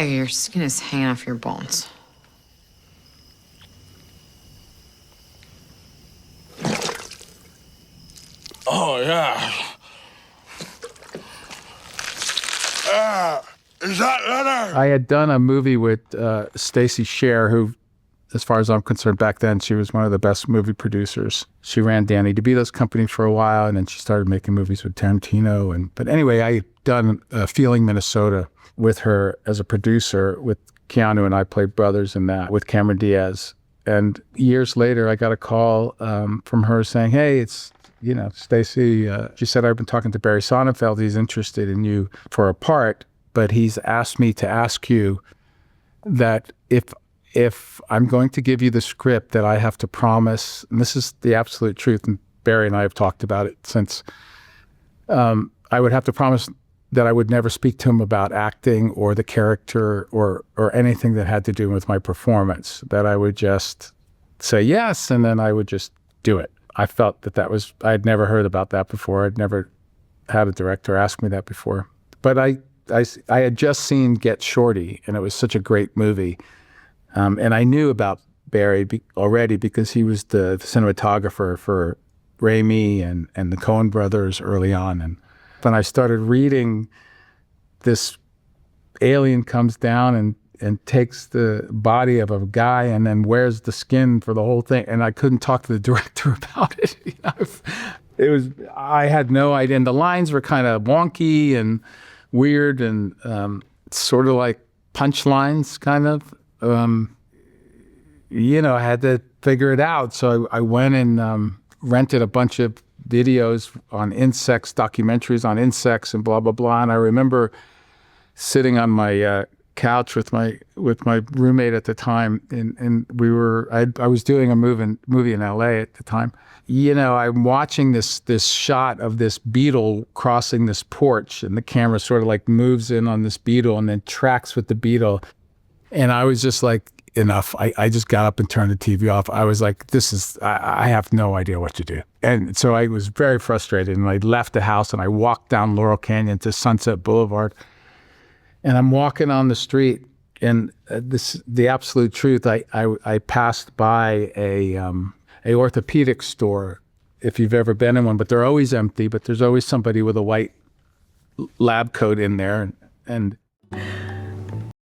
Hey, your skin is hanging off your bones. Oh, yeah. Is that leather? I had done a movie with Stacy Scher, who, as far as I'm concerned, back then, she was one of the best movie producers. She ran Danny DeVito's company for a while, and then she started making movies with Tarantino. But anyway, I had done Feeling Minnesota with her as a producer, with Keanu, and I played brothers in that with Cameron Diaz. And years later, I got a call from her saying, hey, it's, Stacy, she said, I've been talking to Barry Sonnenfeld. He's interested in you for a part, but he's asked me to ask you that if I'm going to give you the script, that I have to promise, and this is the absolute truth, and Barry and I have talked about it since, I would have to promise that I would never speak to him about acting or the character or anything that had to do with my performance, that I would just say yes, and then I would just do it. I felt that was, I'd never heard about that before. I'd never had a director ask me that before. But I had just seen Get Shorty, and it was such a great movie. And I knew about Barry already because he was the cinematographer for Raimi and the Coen brothers early on. And when I started reading, this alien comes down and takes the body of a guy and then wears the skin for the whole thing. And I couldn't talk to the director about it. I had no idea. And the lines were kind of wonky and weird and sort of like punchlines, kind of. I had to figure it out. So I went and rented a bunch of videos on insects, documentaries on insects and blah, blah, blah. And I remember sitting on my couch with my roommate at the time, and I was doing a movie in LA at the time. I'm watching this shot of this beetle crossing this porch, and the camera sort of like moves in on this beetle and then tracks with the beetle. And I was just like, enough. I just got up and turned the TV off. I was like, I have no idea what to do. And so I was very frustrated, and I left the house and I walked down Laurel Canyon to Sunset Boulevard. And I'm walking on the street, and the absolute truth, I passed by a orthopedic store, if you've ever been in one, but they're always empty, but there's always somebody with a white lab coat in there. And